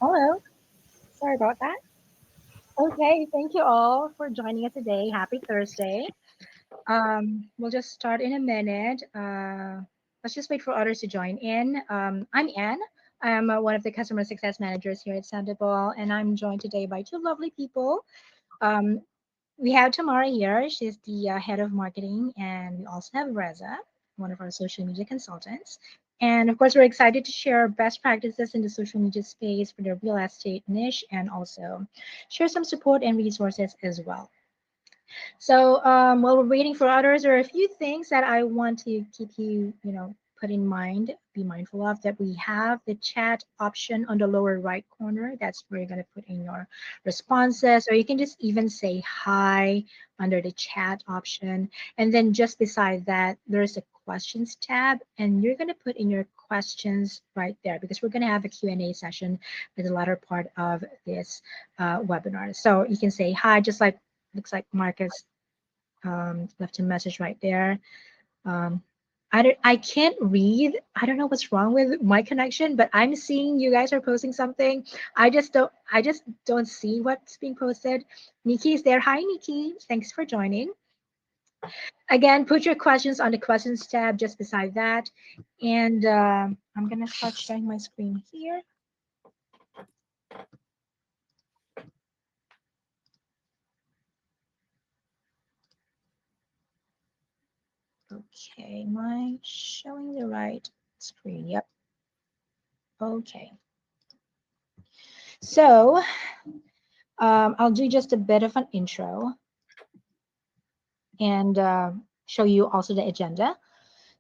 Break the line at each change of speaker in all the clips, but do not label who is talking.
Hello. Sorry about that. Okay, thank you all for joining us today. Happy Thursday. We'll just start in a minute. Let's just wait for others to join in. I'm Anne. I'm one of the customer success managers here at Sandoval, and I'm joined today by two lovely people. Um, we have Tamara here. She's the head of marketing, and we also have Reza, one of our social media consultants. And of course, we're excited to share best practices in the social media space for the real estate niche and also share some support and resources as well. So while we're waiting for others, there are a few things that I want to keep you, put in mind, be mindful of that we have the chat option on the lower right corner. That's where you're going to put in your responses, or you can just even say hi under the chat option. And then just beside that, there's a questions tab, and you're going to put in your questions right there because we're going to have a Q&A session for the latter part of this webinar. So you can say hi, just like looks like Marcus left a message right there. Um, I can't read. I don't know what's wrong with my connection, but I'm seeing you guys are posting something. I just don't see what's being posted. Nikki is there. Hi Nikki. Thanks for joining. Again, put your questions on the questions tab just beside that. And I'm gonna start sharing my screen here. Okay, am I showing the right screen? Yep. Okay. So I'll do just a bit of an intro and show you also the agenda.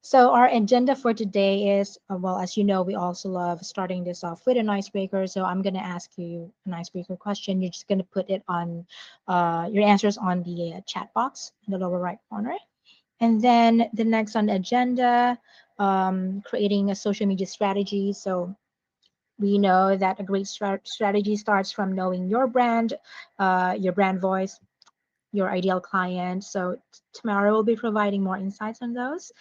So our agenda for today is, well, as you know, we also love starting this off with an icebreaker. So I'm going to ask you an icebreaker question. You're just going to put it on your answers on the chat box in the lower right corner. And then the next on the agenda, creating a social media strategy. So we know that a great strategy starts from knowing your brand voice, your ideal client. So tomorrow we'll be providing more insights on those.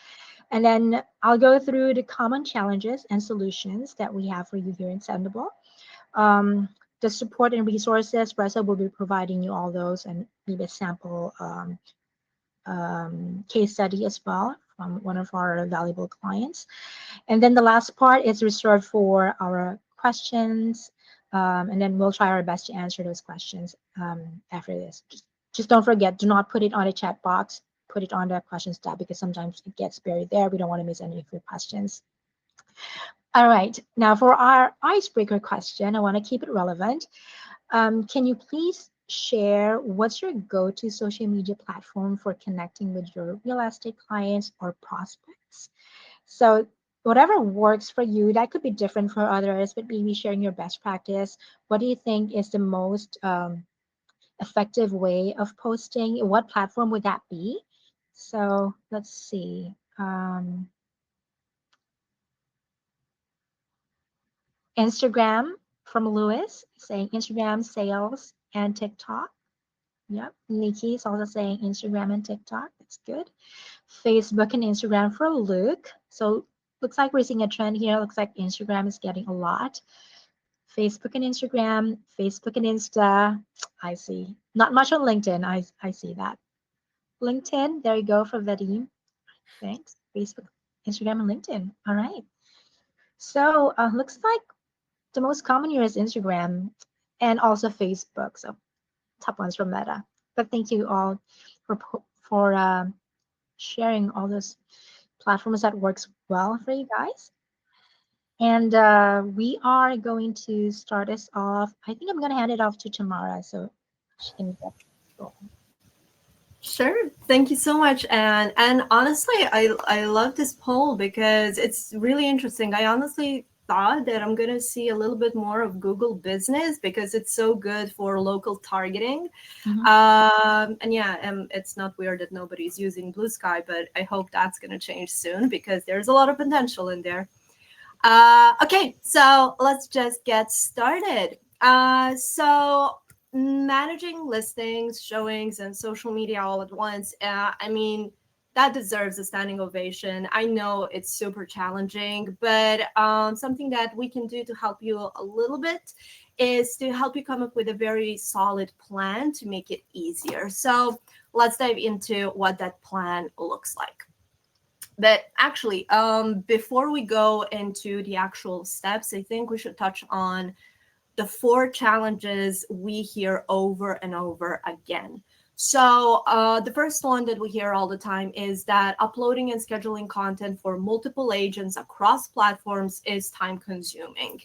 And then I'll go through the common challenges and solutions that we have for you here in Sendable. Um, the support and resources, Reza will be providing you all those and maybe a sample case study as well from one of our valuable clients. And then the last part is reserved for our questions. And then we'll try our best to answer those questions after this. Just don't forget, do not put it on a chat box. Put it on the questions tab because sometimes it gets buried there. We don't want to miss any of your questions. All right, now for our icebreaker question, I want to keep it relevant. Can you please share what's your go-to social media platform for connecting with your real estate clients or prospects? So whatever works for you, that could be different for others, but maybe sharing your best practice. What do you think is the most effective way of posting? What platform would that be? So let's see. Instagram from Lewis saying Instagram sales and TikTok. Yep. Nikki is also saying Instagram and TikTok. That's good. Facebook and Instagram for Luke. So looks like we're seeing a trend here. Looks like Instagram is getting a lot. Facebook and Instagram, Facebook and Insta. I see. Not much on LinkedIn. I see that. LinkedIn, there you go for Vadim. Thanks. Facebook, Instagram, and LinkedIn. All right. So looks like the most common here is Instagram and also Facebook. So top ones from Meta. But thank you all for sharing all those platforms that works well for you guys. And we are going to start us off. I think I'm going to hand it off to Tamara so she can get going.
Sure. Thank you so much, Anne. And honestly, I love this poll because it's really interesting. I honestly thought that I'm gonna see a little bit more of Google Business because it's so good for local targeting.
Mhm.
And yeah, it's not weird that nobody's using Blue Sky, but I hope that's gonna change soon because there's a lot of potential in there. Okay, so let's just get started. So managing listings, showings, and social media all at once. I mean, that deserves a standing ovation. I know it's super challenging, but something that we can do to help you a little bit is to help you come up with a very solid plan to make it easier. So let's dive into what that plan looks like. But actually, before we go into the actual steps, I think we should touch on the 4 challenges we hear over and over again. So the first one that we hear all the time is that uploading and scheduling content for multiple agents across platforms is time consuming.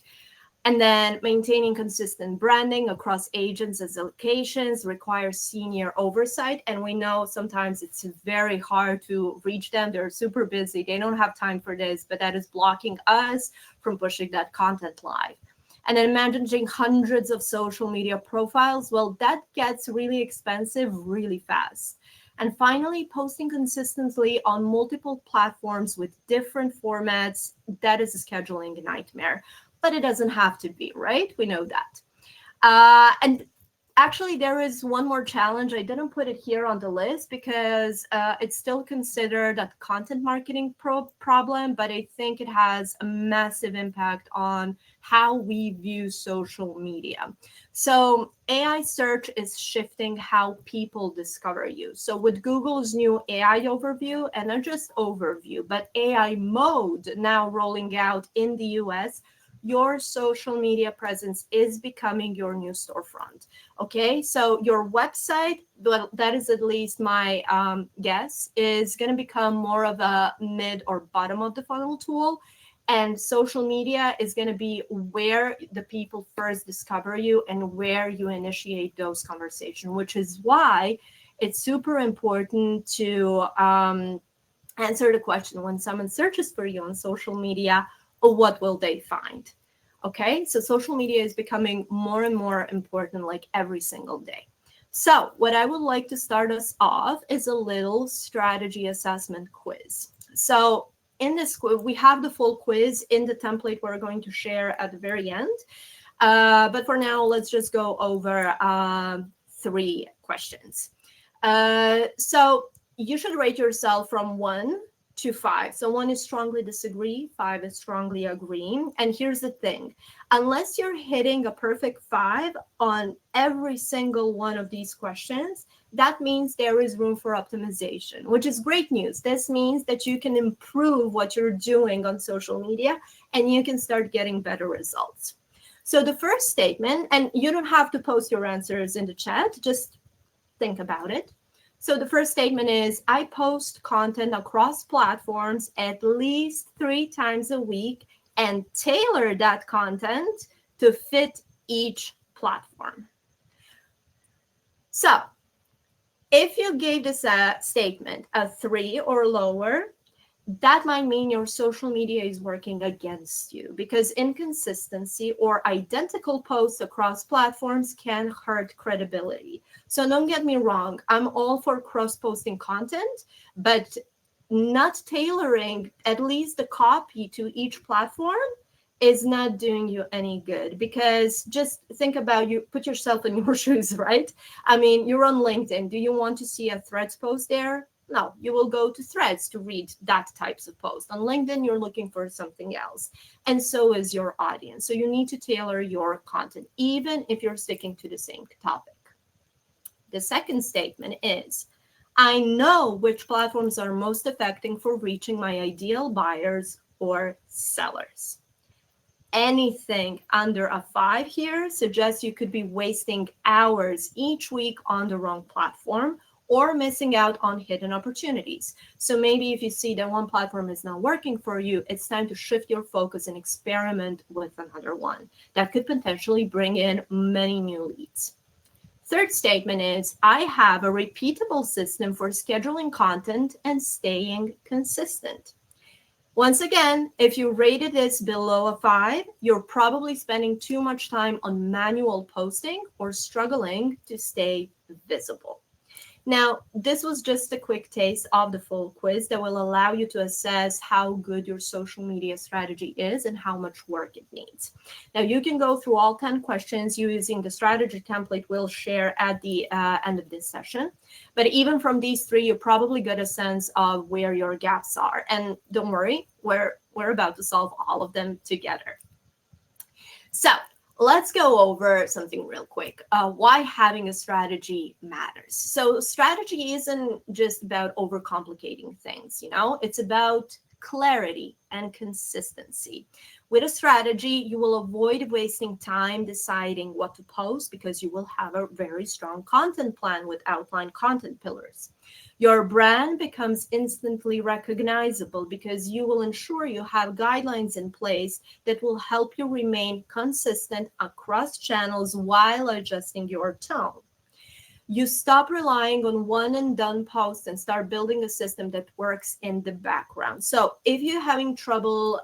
And then maintaining consistent branding across agents and locations requires senior oversight. And we know sometimes it's very hard to reach them. They're super busy. They don't have time for this, but that is blocking us from pushing that content live. And then managing hundreds of social media profiles, well, that gets really expensive really fast. And finally, posting consistently on multiple platforms with different formats, that is a scheduling nightmare. But it doesn't have to be, right? We know that. And actually, there is one more challenge. I didn't put it here on the list because it's still considered a content marketing problem, but I think it has a massive impact on how we view social media. So AI search is shifting how people discover you. So with Google's new AI overview, and not just overview, but AI mode now rolling out in the US, your social media presence is becoming your new storefront. Okay, so your website, that is at least my guess, is going to become more of a mid or bottom of the funnel tool. And social media is going to be where the people first discover you and where you initiate those conversations, which is why it's super important to answer the question when someone searches for you on social media, what will they find? Okay, so social media is becoming more and more important like every single day. So what I would like to start us off is a little strategy assessment quiz. So in this quiz, we have the full quiz in the template we're going to share at the very end. But for now, let's just go over 3 questions. So you should rate yourself from 1 to 5. So 1 is strongly disagree, 5 is strongly agreeing. And here's the thing, unless you're hitting a perfect 5 on every single one of these questions, that means there is room for optimization, which is great news. This means that you can improve what you're doing on social media and you can start getting better results. So the first statement, and you don't have to post your answers in the chat, just think about it. So the first statement is, I post content across platforms at least 3 times a week and tailor that content to fit each platform. So if you gave this statement a 3 or lower, that might mean your social media is working against you, because inconsistency or identical posts across platforms can hurt credibility. So don't get me wrong, I'm all for cross-posting content, but not tailoring at least the copy to each platform is not doing you any good. Because just think about, you put yourself in your shoes, right? I mean, you're on LinkedIn. Do you want to see a Threads post there? No, you will go to Threads to read that types of post. On LinkedIn, you're looking for something else. And so is your audience. So you need to tailor your content, even if you're sticking to the same topic. The second statement is, I know which platforms are most effective for reaching my ideal buyers or sellers. Anything under a 5 here suggests you could be wasting hours each week on the wrong platform, or missing out on hidden opportunities. So maybe if you see that one platform is not working for you, it's time to shift your focus and experiment with another one. That could potentially bring in many new leads. Third statement is, I have a repeatable system for scheduling content and staying consistent. Once again, if you rated this below a 5, you're probably spending too much time on manual posting or struggling to stay visible. Now, this was just a quick taste of the full quiz that will allow you to assess how good your social media strategy is and how much work it needs. Now, you can go through all 10 questions using the strategy template we'll share at the end of this session. But even from these three, you probably get a sense of where your gaps are. And don't worry, we're about to solve all of them together. So let's go over something real quick. Why having a strategy matters. So strategy isn't just about overcomplicating things, it's about clarity and consistency. With a strategy, you will avoid wasting time deciding what to post because you will have a very strong content plan with outlined content pillars. Your brand becomes instantly recognizable because you will ensure you have guidelines in place that will help you remain consistent across channels while adjusting your tone. You stop relying on one and done posts and start building a system that works in the background. So if you're having trouble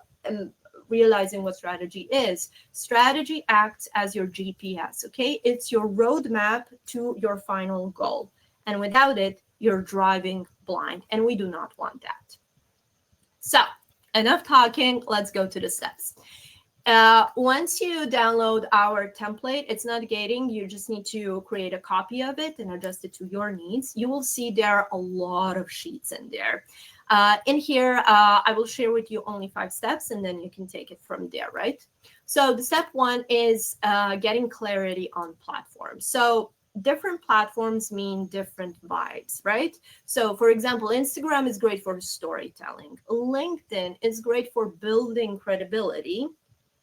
realizing what strategy is, strategy acts as your GPS, okay? It's your roadmap to your final goal. And without it, you're driving blind, and we do not want that. So enough talking, let's go to the steps. Once you download our template, it's not gating. You just need to create a copy of it and adjust it to your needs. You will see there are a lot of sheets in there. In here, I will share with you only 5 steps, and then you can take it from there, right? So the step 1 is getting clarity on platforms. So different platforms mean different vibes, right? So for example, Instagram is great for storytelling. LinkedIn is great for building credibility.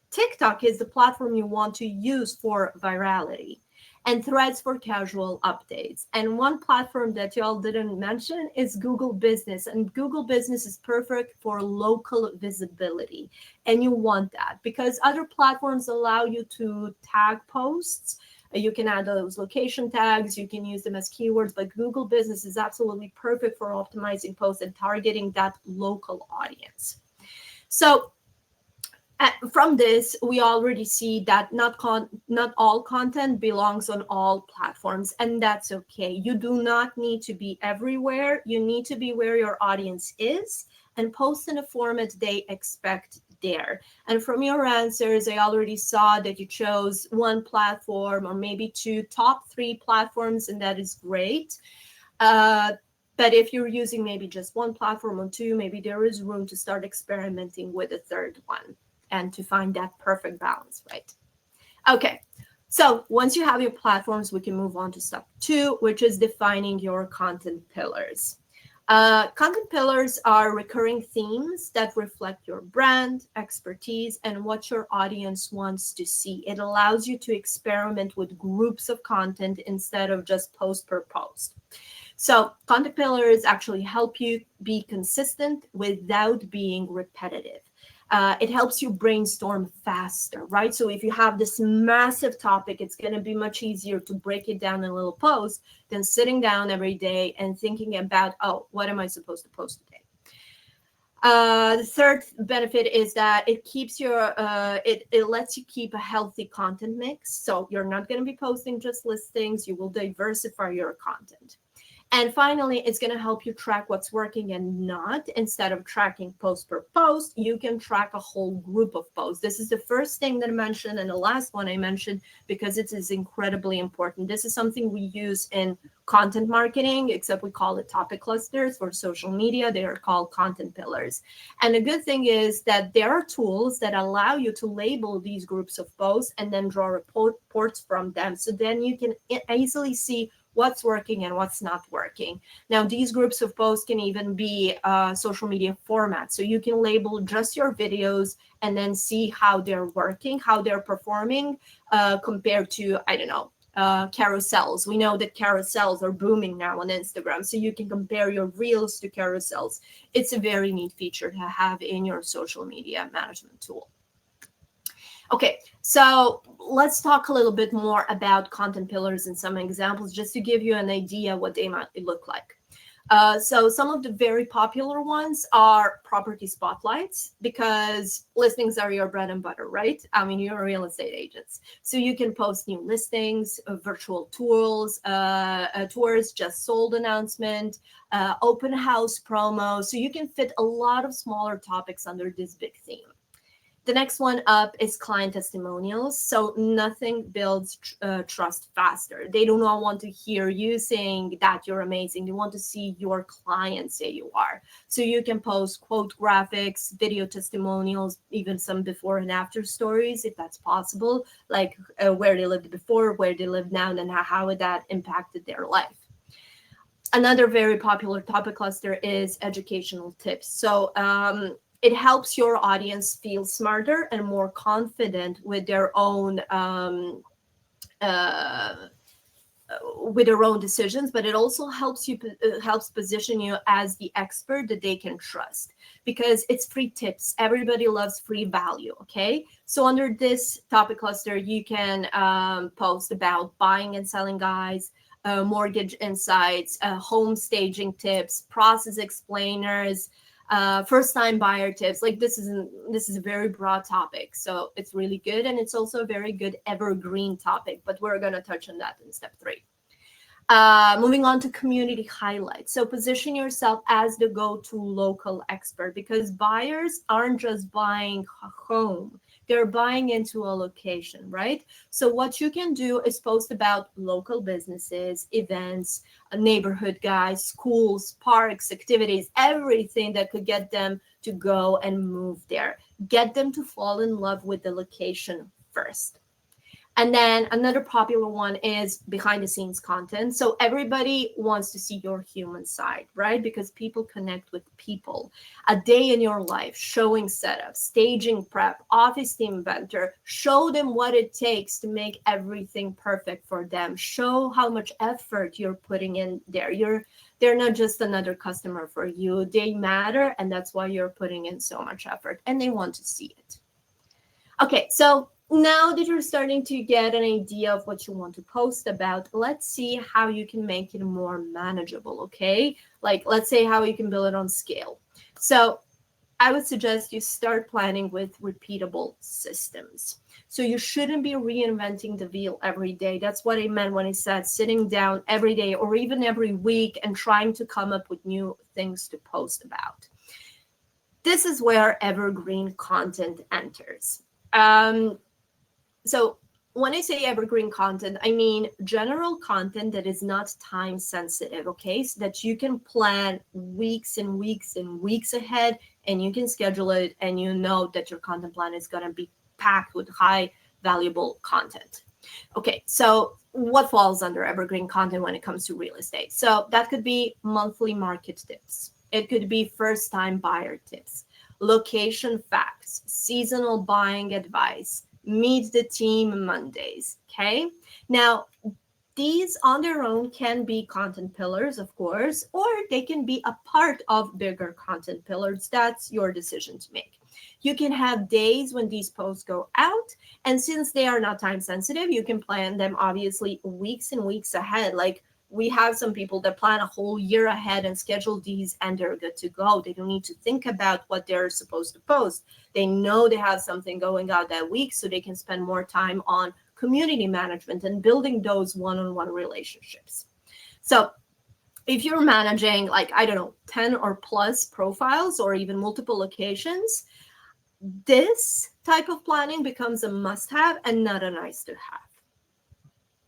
TikTok is the platform you want to use for virality, and Threads for casual updates. And one platform that y'all didn't mention is Google Business. And Google Business is perfect for local visibility. And you want that because other platforms allow you to tag posts. You can add those location tags, you can use them as keywords, but Google Business is absolutely perfect for optimizing posts and targeting that local audience. So from this, we already see that not all content belongs on all platforms, and that's okay. You do not need to be everywhere. You need to be where your audience is and post in a format they expect there. And from your answers, I already saw that you chose one platform or maybe 2 top 3 platforms, and that is great. But if you're using maybe just one platform or 2, maybe there is room to start experimenting with a third one and to find that perfect balance, right? Okay, so once you have your platforms, we can move on to step 2, which is defining your content pillars. Content pillars are recurring themes that reflect your brand, expertise, and what your audience wants to see. It allows you to experiment with groups of content instead of just post per post. So content pillars actually help you be consistent without being repetitive. It helps you brainstorm faster, right? So if you have this massive topic, it's going to be much easier to break it down in a little post than sitting down every day and thinking about, oh, what am I supposed to post today? The third benefit is that it keeps your, it lets you keep a healthy content mix. So you're not going to be posting just listings. You will diversify your content. And finally, it's going to help you track what's working and not. Instead of tracking post per post, you can track a whole group of posts. This is the first thing that I mentioned and the last one I mentioned because it is incredibly important. This is something we use in content marketing, except we call it topic clusters. For social media, they are called content pillars. And the good thing is that there are tools that allow you to label these groups of posts and then draw reports from them. So then you can easily see what's working and what's not working. Now, these groups of posts can even be social media formats. So you can label just your videos and then see how they're working, how they're performing compared to, I don't know, carousels. We know that carousels are booming now on Instagram. So you can compare your reels to carousels. It's a very neat feature to have in your social media management tool. Okay, so let's talk a little bit more about content pillars and some examples just to give you an idea what they might look like. So some of the very popular ones are property spotlights, because listings are your bread and butter, right? I mean, you're real estate agents. So you can post new listings, virtual tours, just sold announcement, open house promo. So you can fit a lot of smaller topics under this big theme. The next one up is client testimonials. So nothing builds trust faster. They do not want to hear you saying that you're amazing. They want to see your clients say you are. So you can post quote graphics, video testimonials, even some before and after stories, if that's possible, like where they lived before, where they live now, and how that impacted their life. Another very popular topic cluster is educational tips. So it helps your audience feel smarter and more confident uh, with their own decisions, but it also helps position you as the expert that they can trust, because it's free tips. Everybody loves free value. Okay, so under this topic cluster, you can post about buying and selling guides, mortgage insights, home staging tips, process explainers, first time buyer tips. Like this is a very broad topic, so it's really good, and it's also a very good evergreen topic, but we're going to touch on that in step 3. Moving on to community highlights. So position yourself as the go-to local expert, because buyers aren't just buying a home, they're buying into a location, right? So what you can do is post about local businesses, events, neighborhood guys, schools, parks, activities, everything that could get them to go and move there. Get them to fall in love with the location first. And then another popular one is behind the scenes content. So everybody wants to see your human side, right? Because people connect with people. A day in your life, showing setup, staging prep, office team banter. Show them what it takes to make everything perfect for them. Show how much effort you're putting in there. They're not just another customer for you. They matter, and that's why you're putting in so much effort, and they want to see it. Okay, so now that you're starting to get an idea of what you want to post about, let's see how you can make it more manageable, okay? Like, let's say how you can build it on scale. So I would suggest you start planning with repeatable systems. So you shouldn't be reinventing the wheel every day. That's what I meant when I said sitting down every day or even every week and trying to come up with new things to post about. This is where evergreen content enters. So when I say evergreen content, I mean general content that is not time sensitive, okay? So that you can plan weeks and weeks and weeks ahead, and you can schedule it, and you know that your content plan is going to be packed with high valuable content. Okay, so what falls under evergreen content when it comes to real estate? So that could be monthly market tips. It could be first time buyer tips, location facts, seasonal buying advice, meet the team Mondays. Okay. Now, these on their own can be content pillars, of course, or they can be a part of bigger content pillars. That's your decision to make. You can have days when these posts go out, and since they are not time sensitive, you can plan them obviously weeks and weeks ahead. Like, we have some people that plan a whole year ahead and schedule these, and they're good to go. They don't need to think about what they're supposed to post. They know they have something going out that week, so they can spend more time on community management and building those one-on-one relationships. So if you're managing, like, I don't know, 10 or plus profiles or even multiple locations, this type of planning becomes a must-have and not a nice-to-have.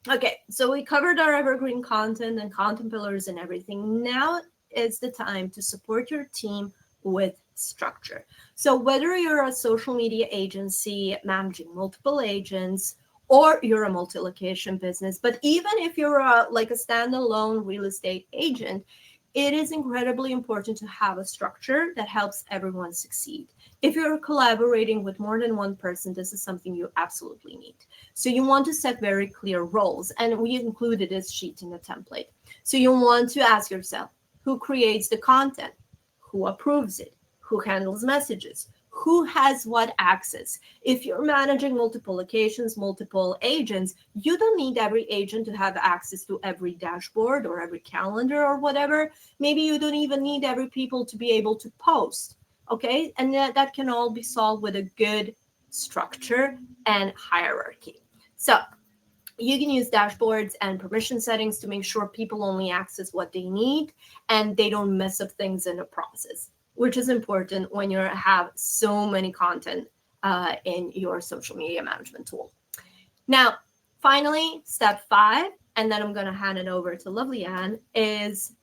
Okay, so we covered our evergreen content and content pillars and everything. Now is the time to support your team with structure. So whether you're a social media agency managing multiple agents, or you're a multi-location business, but even if you're like a standalone real estate agent, it is incredibly important to have a structure that helps everyone succeed. If you're collaborating with more than one person, this is something you absolutely need. So you want to set very clear roles, and we included this sheet in the template. So you want to ask yourself, who creates the content? Who approves it? Who handles messages? who has what access. If you're managing multiple locations, multiple agents, you don't need every agent to have access to every dashboard or every calendar or whatever. Maybe you don't even need every people to be able to post. Okay. And that can all be solved with a good structure and hierarchy. So you can use dashboards and permission settings to make sure people only access what they need and they don't mess up things in the process, which is important when you have so many content in your social media management tool. Now, finally, step 5, and then I'm going to hand it over to lovely Anne, is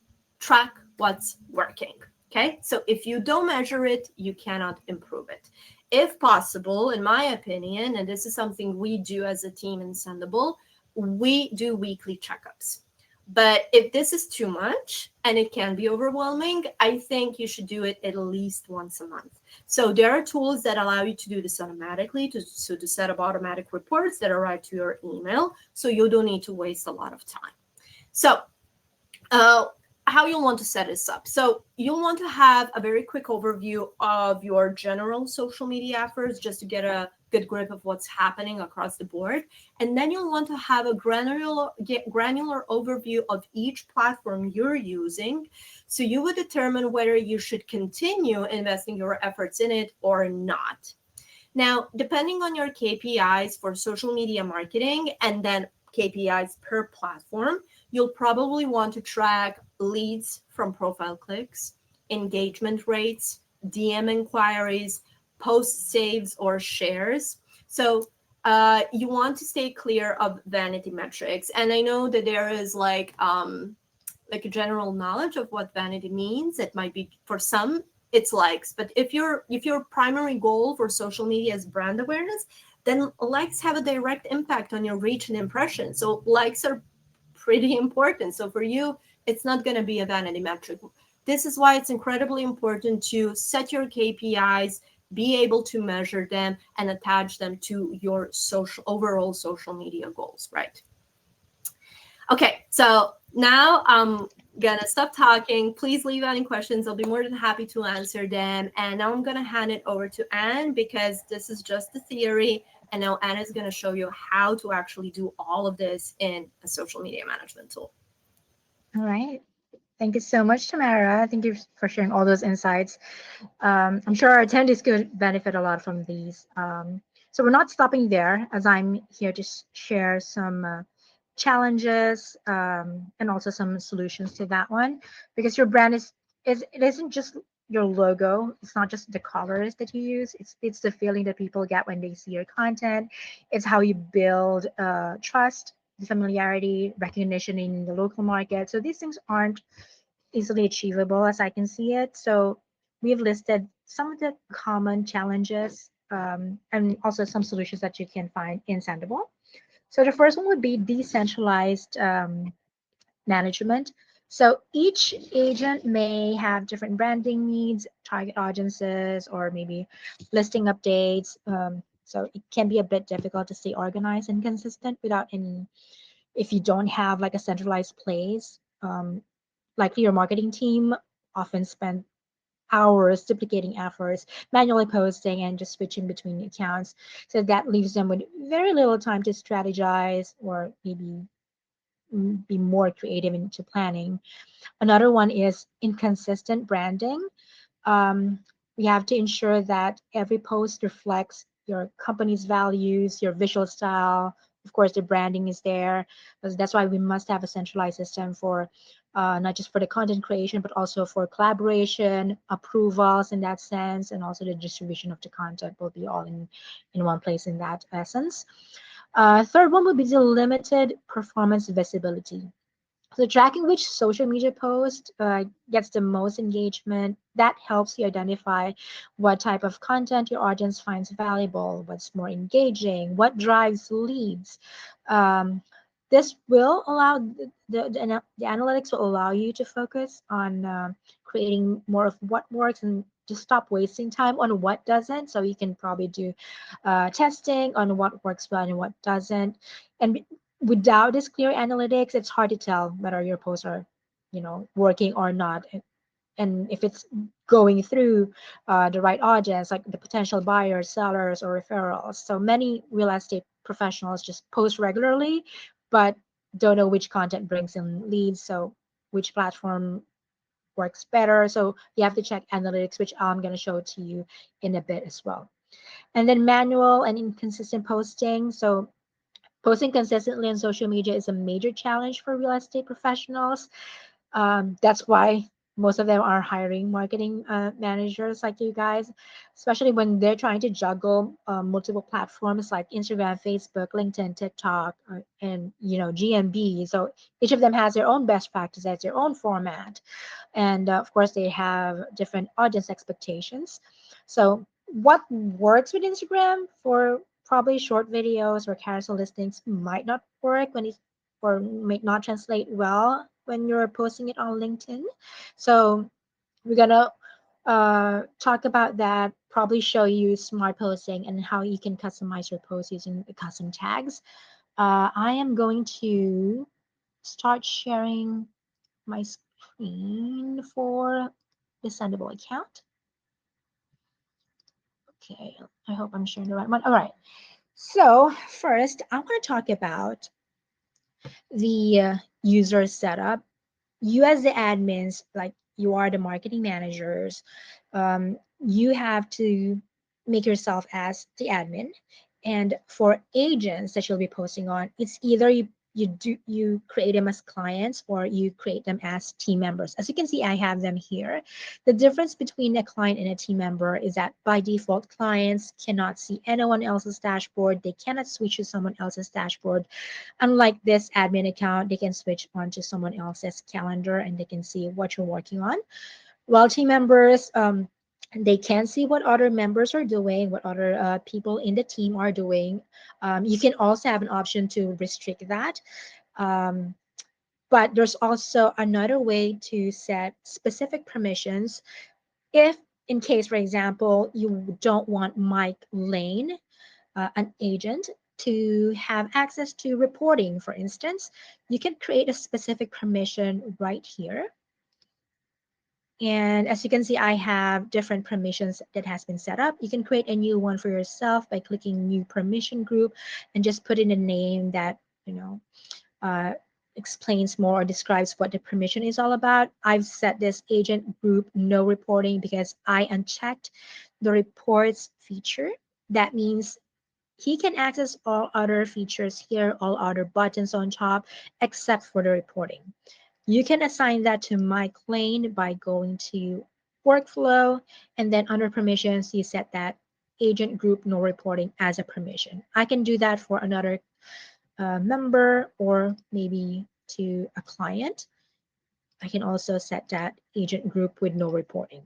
track what's working. Okay, so if you don't measure it, you cannot improve it. If possible, in my opinion, and this is something we do as a team in Sendable, we do weekly checkups. But if this is too much and it can be overwhelming, I think you should do it at least once a month. So there are tools that allow you to do this automatically, to set up automatic reports that arrive to your email, so you don't need to waste a lot of time. So how you'll want to set this up. So you'll want to have a very quick overview of your general social media efforts just to get a good grip of what's happening across the board. And then you'll want to have a granular overview of each platform you're using. So you would determine whether you should continue investing your efforts in it or not. Now, depending on your KPIs for social media marketing and then KPIs per platform, you'll probably want to track leads from profile clicks, engagement rates, DM inquiries, post saves or shares. So you want to stay clear of vanity metrics. And I know that there is like a general knowledge of what vanity means. It might be for some it's likes, but if your primary goal for social media is brand awareness, then likes have a direct impact on your reach and impression. So likes are pretty important. So for you, it's not going to be a vanity metric. This is why it's incredibly important to set your KPIs, be able to measure them, and attach them to your overall social media goals, right? Okay, so now I'm gonna stop talking. Please leave any questions. I'll be more than happy to answer them. And now I'm gonna hand it over to Anne because this is just the theory. And now Anne is gonna show you how to actually do all of this in a social media management tool.
All right. Thank you so much, Tamara. Thank you for sharing all those insights. I'm sure our attendees could benefit a lot from these. So we're not stopping there, as I'm here to share some challenges and also some solutions to that one. Because your brand is it isn't just your logo. It's not just the colors that you use. It's the feeling that people get when they see your content. It's how you build trust, familiarity, recognition in the local market. So these things aren't easily achievable as I can see it. So we've listed some of the common challenges and also some solutions that you can find in Sendable. So the first one would be decentralized management. So each agent may have different branding needs, target audiences, or maybe listing updates. So it can be a bit difficult to stay organized and consistent without any, if you don't have like a centralized place. Likely your marketing team often spend hours duplicating efforts, manually posting, and just switching between accounts. So that leaves them with very little time to strategize or maybe be more creative into planning. Another one is inconsistent branding. Um, we have to ensure that every post reflects your company's values, your visual style. Of course, the branding is there, because that's why we must have a centralized system for not just for the content creation, but also for collaboration, approvals in that sense, and also the distribution of the content will be all in one place in that essence. Third one would be the limited performance visibility. So tracking which social media post gets the most engagement, that helps you identify what type of content your audience finds valuable, what's more engaging, what drives leads. Um, this will allow the analytics will allow you to focus on creating more of what works and just stop wasting time on what doesn't. So you can probably do testing on what works well and what doesn't. And without this clear analytics, it's hard to tell whether your posts are, working or not. and if it's going through the right audience, like the potential buyers, sellers, or referrals. So many real estate professionals just post regularly, but don't know which content brings in leads. So which platform works better. So you have to check analytics, which I'm going to show to you in a bit as well. And then manual and inconsistent posting. So posting consistently on social media is a major challenge for real estate professionals. That's why most of them are hiring marketing managers like you guys, especially when they're trying to juggle multiple platforms like Instagram, Facebook, LinkedIn, TikTok, and GMB. So each of them has their own best practices, their own format, and of course they have different audience expectations. So what works with Instagram for probably short videos or carousel listings might not work when it's or might not translate well when you're posting it on LinkedIn. So we're gonna talk about that, probably show you smart posting and how you can customize your post using the custom tags. I am going to start sharing my screen for the sendable account. Okay, I hope I'm sharing the right one. All right. So first, I want to talk about the user setup. You as the admins, like you are the marketing managers, you have to make yourself as the admin. And for agents that you'll be posting on, it's either you create them as clients or you create them as team members. As you can see, I have them here. The difference between a client and a team member is that by default, clients cannot see anyone else's dashboard. They cannot switch to someone else's dashboard. Unlike this admin account, they can switch onto someone else's calendar and they can see what you're working on. While team members, they can see what other members are doing, what other people in the team are doing. You can also have an option to restrict that. Um, but there's also another way to set specific permissions. If, in case, for example, you don't want Mike Lane, an agent, to have access to reporting, for instance, you can create a specific permission right here. And as you can see, I have different permissions that has been set up. You can create a new one for yourself by clicking new permission group and just put in a name that, you know, uh, explains more or describes what the permission is all about. I've set this agent group no reporting because I unchecked the reports feature. That means he can access all other features here, all other buttons on top, except for the reporting. You can assign that to Mike Lane by going to workflow, and then under permissions, you set that agent group no reporting as a permission. I can do that for another member or maybe to a client. I can also set that agent group with no reporting.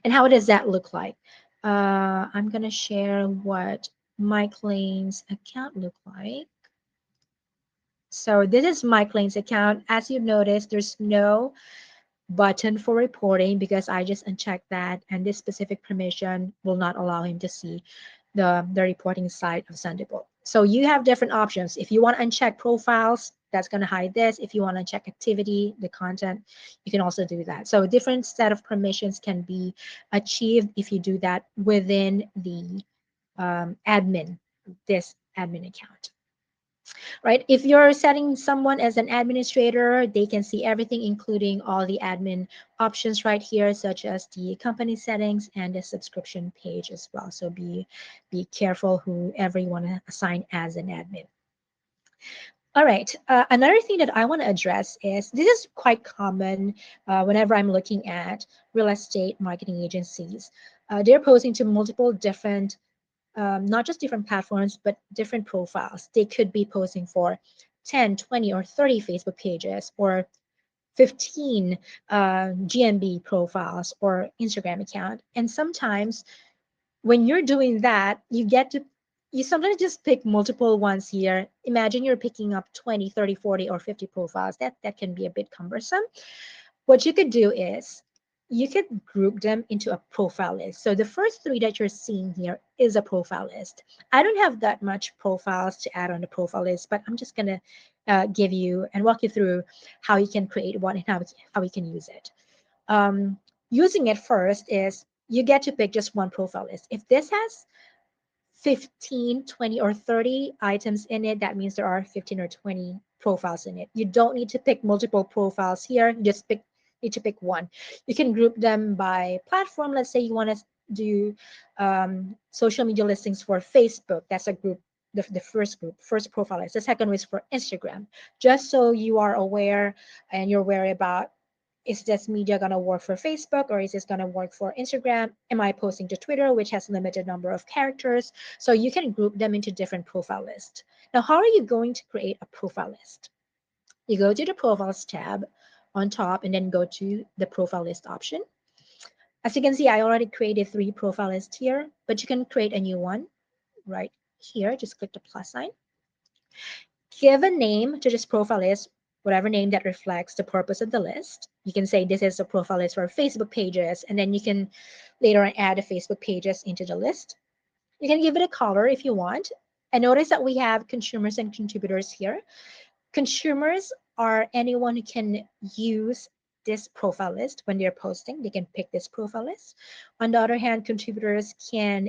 And how does that look like? I'm going to share what Mike Lane's account look like. So this is Mike Lane's account. As you notice, there's no button for reporting because I just unchecked that, and this specific permission will not allow him to see the reporting side of Sendable. So you have different options. If you want to uncheck profiles, that's going to hide this. If you want to check activity, the content, you can also do that. So a different set of permissions can be achieved if you do that within the admin, this admin account, right? If you're setting someone as an administrator, they can see everything, including all the admin options right here, such as the company settings and the subscription page as well. So be careful whoever you want to assign as an admin. All right. Another thing that I want to address is this is quite common whenever I'm looking at real estate marketing agencies. They're posting to multiple different not just different platforms, but different profiles. They could be posting for 10, 20, or 30 Facebook pages, or 15 GMB profiles or Instagram account. And sometimes when you're doing that, you sometimes just pick multiple ones here. Imagine you're picking up 20, 30, 40, or 50 profiles. That can be a bit cumbersome. What you could do is you could group them into a profile list. So the first three that you're seeing here is a profile list. I don't have that much profiles to add on the profile list, but I'm just gonna give you and walk you through how you can create one and how you can use it. um, using it first is you get to pick just one profile list. If this has 15, 20, or 30 items in it, that means there are 15 or 20 profiles in it. You don't need to pick multiple profiles here. You just need to pick one. You can group them by platform. Let's say you want to do social media listings for Facebook. That's a group. The first group, first profile list. The second is for Instagram. Just so you are aware and you're aware about, is this media going to work for Facebook or is this going to work for Instagram? Am I posting to Twitter, which has limited number of characters? So you can group them into different profile lists. Now, how are you going to create a profile list? You go to the profiles tab on top and then go to the profile list option. As you can see, I already created 3 profile lists here, but you can create a new one right here. Just click the plus sign. Give a name to this profile list, whatever name that reflects the purpose of the list. You can say this is a profile list for Facebook pages, and then you can later on add the Facebook pages into the list. You can give it a color if you want. And notice that we have consumers and contributors here. Consumers are anyone who can use this profile list when they're posting. They can pick this profile list. On the other hand, contributors can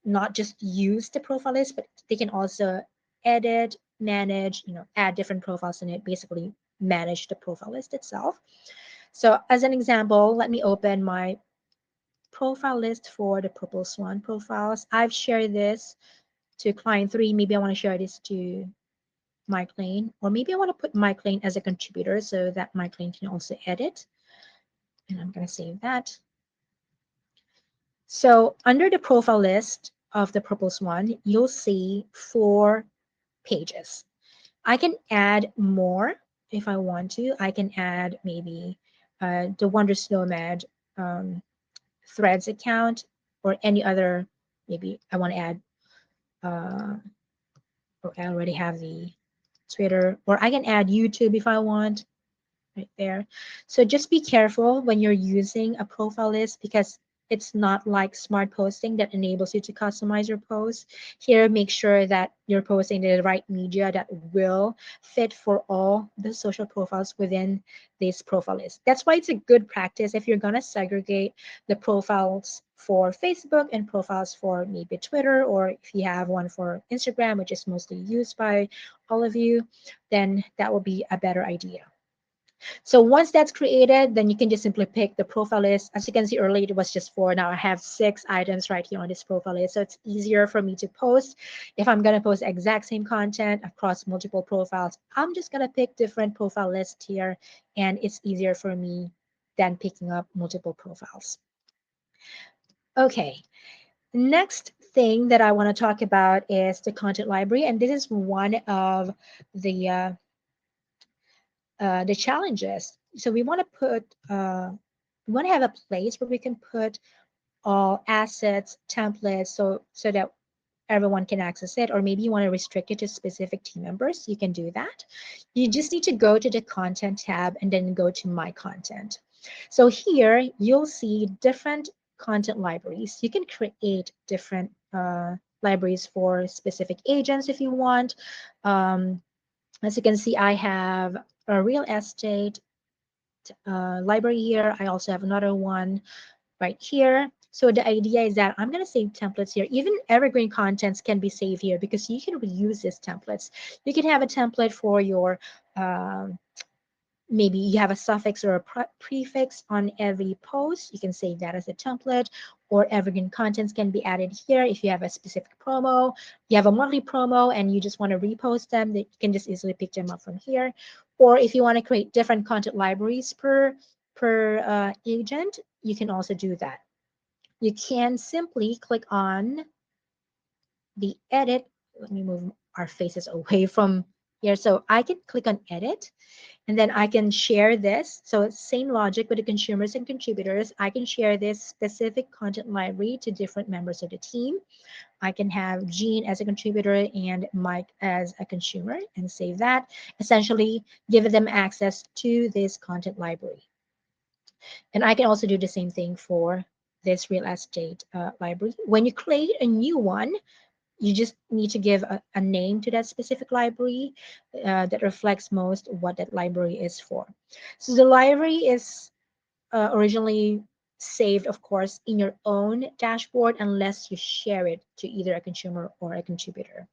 not just use the profile list, but they can also edit, manage, add different profiles in it, basically manage the profile list itself. So as an example, let me open my profile list for the Purple Swan profiles. I've shared this to client 3. Maybe I want to share this to Mike Lane, or maybe I want to put Mike Lane as a contributor so that Mike Lane can also edit. And I'm going to save that. So under the profile list of the Purple Swan, you'll see 4 pages. I can add more if I want to. I can add maybe the Wonder Snowman um, Threads account or any other. Maybe I want to add, or I already have the Twitter, or I can add YouTube if I want right there. So just be careful when you're using a profile list because it's not like smart posting that enables you to customize your post. Here, make sure that you're posting the right media that will fit for all the social profiles within this profile list. That's why it's a good practice if you're going to segregate the profiles for Facebook and profiles for maybe Twitter, or if you have one for Instagram, which is mostly used by all of you, then that will be a better idea. So once that's created, then you can just simply pick the profile list. As you can see earlier, it was just 4. Now I have 6 items right here on this profile list. So it's easier for me to post. If I'm going to post exact same content across multiple profiles, I'm just going to pick different profile lists here. And it's easier for me than picking up multiple profiles. Okay, next thing that I want to talk about is the content library. And this is one of the challenges. So we want to have a place where we can put all assets, templates, so that everyone can access it. Or maybe you want to restrict it to specific team members. You can do that. You just need to go to the content tab and then go to my content. So here you'll see different content libraries. You can create different libraries for specific agents if you want. As you can see, I have a real estate library here. I also have another one right here. So the idea is that I'm going to save templates here. Even evergreen contents can be saved here because you can reuse these templates. You can have a template for your um, maybe you have a suffix or a prefix on every post. You can save that as a template, or evergreen contents can be added here. If you have a specific promo, you have a monthly promo and you just want to repost them, you can just easily pick them up from here. Or if you want to create different content libraries per agent, you can also do that. You can simply click on the edit. Let me move our faces away from here. So I can click on edit, and then I can share this. So it's same logic with the consumers and contributors. I can share this specific content library to different members of the team. I can have Jean as a contributor and Mike as a consumer and save that. Essentially, give them access to this content library. And I can also do the same thing for this real estate library. When you create a new one, you just need to give a name to that specific library that reflects most what that library is for. So the library is originally saved, of course, in your own dashboard unless you share it to either a consumer or a contributor.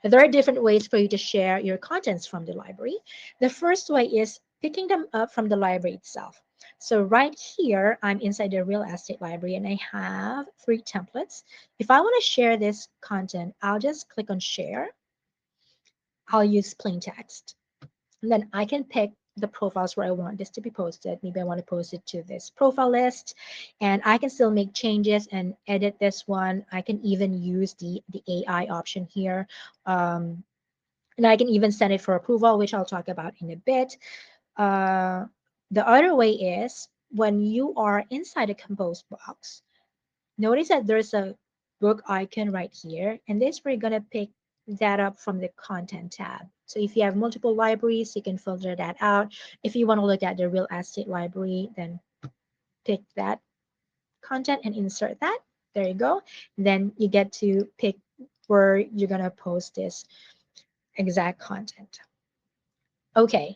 There are different ways for you to share your contents from the library. The first way is picking them up from the library itself. So right here, I'm inside the real estate library and I have 3 templates. If I want to share this content, I'll just click on share. I'll use plain text. And then I can pick the profiles where I want this to be posted. Maybe I want to post it to this profile list, and I can still make changes and edit this one. I can even use the AI option here. And I can even send it for approval, which I'll talk about in a bit. Uh, the other way is when you are inside a compose box, notice that there's a book icon right here, and this we're gonna pick that up from the content tab. So if you have multiple libraries, you can filter that out. If you want to look at the real estate library, then pick that content and insert that. There you go. Then you get to pick where you're gonna post this exact content. Okay,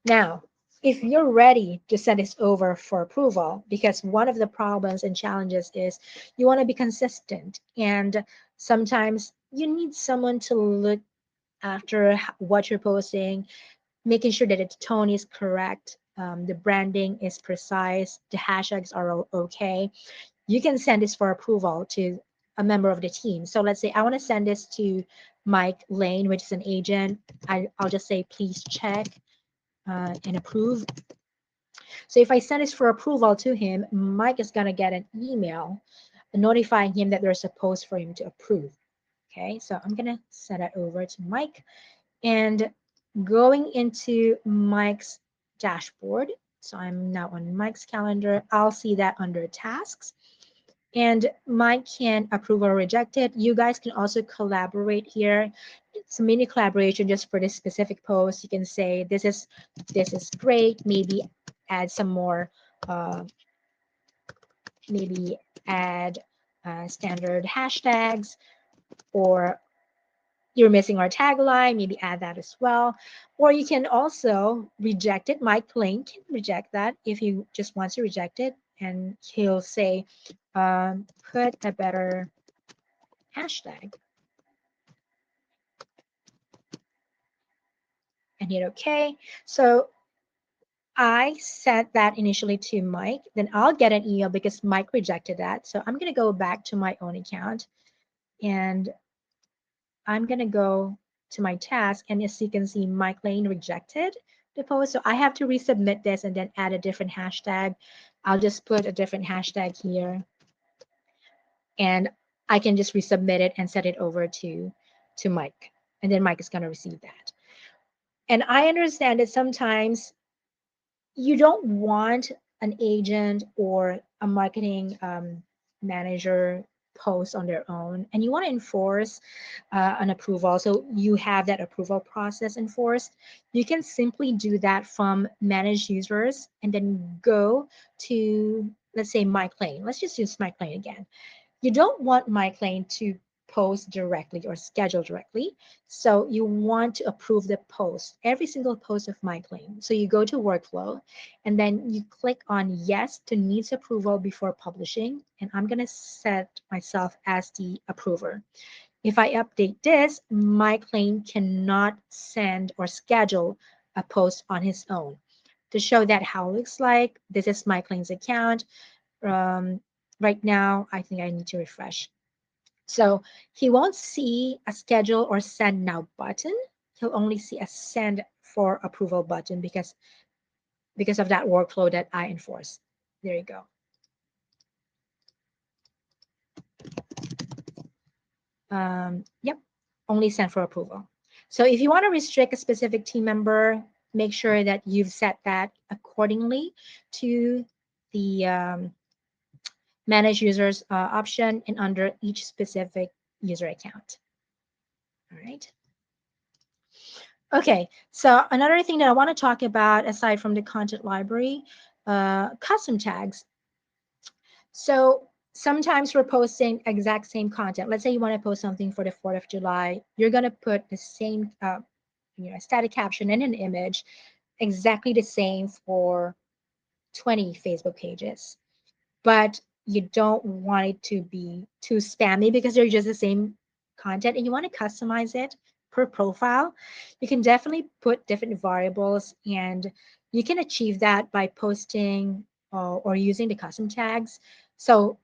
now if you're ready to send this over for approval, because one of the problems and challenges is you want to be consistent, and sometimes you need someone to look after what you're posting, making sure that its tone is correct, the branding is precise, the hashtags are okay. You can send this for approval to a member of the team. So let's say I want to send this to Mike Lane, which is an agent. I'll just say, please check and approve. So if I send this for approval to him, Mike is going to get an email notifying him that there's a post for him to approve. Okay, so I'm going to send it over to Mike. And going into Mike's dashboard, so I'm now on Mike's calendar, I'll see that under tasks. And Mike can approve or reject it. You guys can also collaborate here. It's a mini collaboration just for this specific post. You can say this is great. Maybe add some more. Maybe add standard hashtags, or you're missing our tagline. Maybe add that as well. Or you can also reject it. Mike Lane can reject that if he just wants to reject it, and he'll say, put a better hashtag and hit OK. So I set that initially to Mike. Then I'll get an email because Mike rejected that. So I'm going to go back to my own account and I'm going to go to my task. And as you can see, Mike Lane rejected the post. So I have to resubmit this and then add a different hashtag. I'll just put a different hashtag here. And I can just resubmit it and set it over to Mike. And then Mike is going to receive that. And I understand that sometimes you don't want an agent or a marketing manager post on their own, and you want to enforce an approval, so you have that approval process enforced. You can simply do that from manage users and then go to, let's say, Mike Lane. Let's just use Mike Lane again. You don't want Mike Lane to post directly or schedule directly. So you want to approve the post, every single post of Mike Lane. So you go to workflow and then you click on yes to needs approval before publishing. And I'm going to set myself as the approver. If I update this, Mike Lane cannot send or schedule a post on his own. To show that how it looks like, this is Mike Lane's account. Right now, I think I need to refresh. So he won't see a schedule or send now button. He'll only see a send for approval button because of that workflow that I enforce. There you go. Yep, only send for approval. So if you want to restrict a specific team member, make sure that you've set that accordingly to the manage users option and under each specific user account. All right. Okay, so another thing that I want to talk about aside from the content library, custom tags. So sometimes we're posting exact same content. Let's say you want to post something for the 4th of July. You're going to put the same static caption and an image, exactly the same for 20 Facebook pages, but you don't want it to be too spammy because they're just the same content and you want to customize it per profile, you can definitely put different variables, and you can achieve that by posting or using the custom tags. So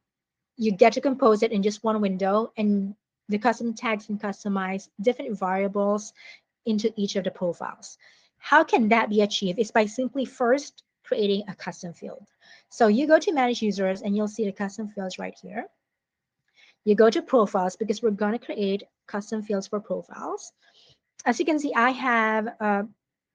you get to compose it in just one window, and the custom tags can customize different variables into each of the profiles. How can that be achieved? Is by simply first creating a custom field. So you go to manage users and you'll see the custom fields right here. You go to profiles because we're going to create custom fields for profiles. As you can see, I have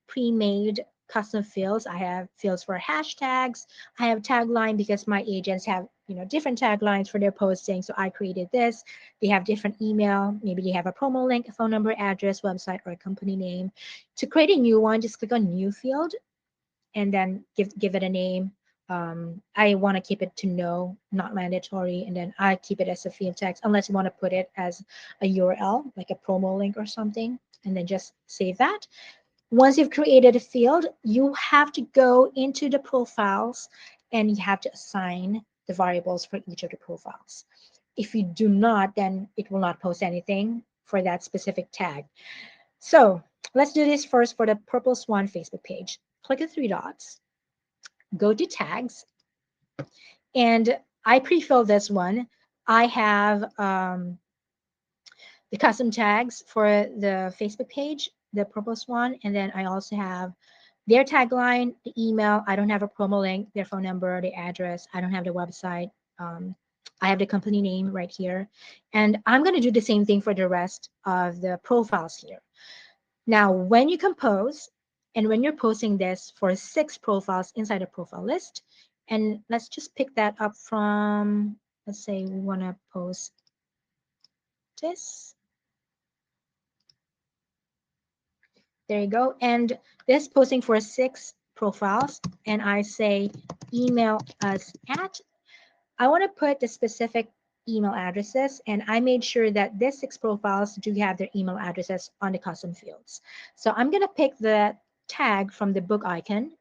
pre-made custom fields. I have fields for hashtags. I have tagline because my agents have different taglines for their posting. So I created this. They have different email. Maybe they have a promo link, a phone number, address, website, or a company name. To create a new one, just click on new field and then give it a name. I want to keep it to no, not mandatory, and then I keep it as a field text unless you want to put it as a URL, like a promo link or something, and then just save that. Once you've created a field, you have to go into the profiles and you have to assign the variables for each of the profiles. If you do not, then it will not post anything for that specific tag. So let's do this first for the Purple Swan Facebook page. Click the three dots, go to tags, and I pre-filled this one. I have the custom tags for the Facebook page, the Purple Swan, and then I also have their tagline, the email. I don't have a promo link, their phone number, the address. I don't have the website. Um, I have the company name right here. And I'm going to do the same thing for the rest of the profiles here. Now, when you compose and when you're posting this for 6 profiles inside a profile list, and let's just pick that up from, let's say we want to post this. There you go. And this posting for 6 profiles, and I say email us at, I want to put the specific email addresses, and I made sure that these 6 profiles do have their email addresses on the custom fields. So I'm going to pick the tag from the book icon,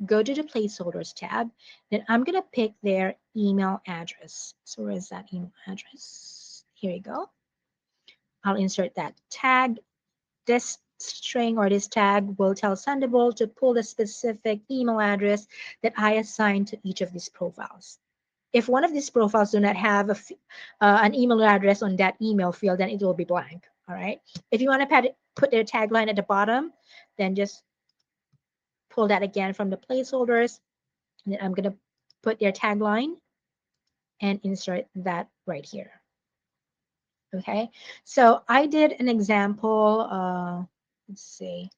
go to the placeholders tab, then I'm going to pick their email address. So where is that email address? Here you go. I'll insert that tag. This string or this tag will tell Sendable to pull the specific email address that I assigned to each of these profiles. If one of these profiles do not have an email address on that email field, then it will be blank. All right. If you want to put their tagline at the bottom, then just pull that again from the placeholders. And then I'm going to put their tagline and insert that right here. Okay. So I did an example. Let's see.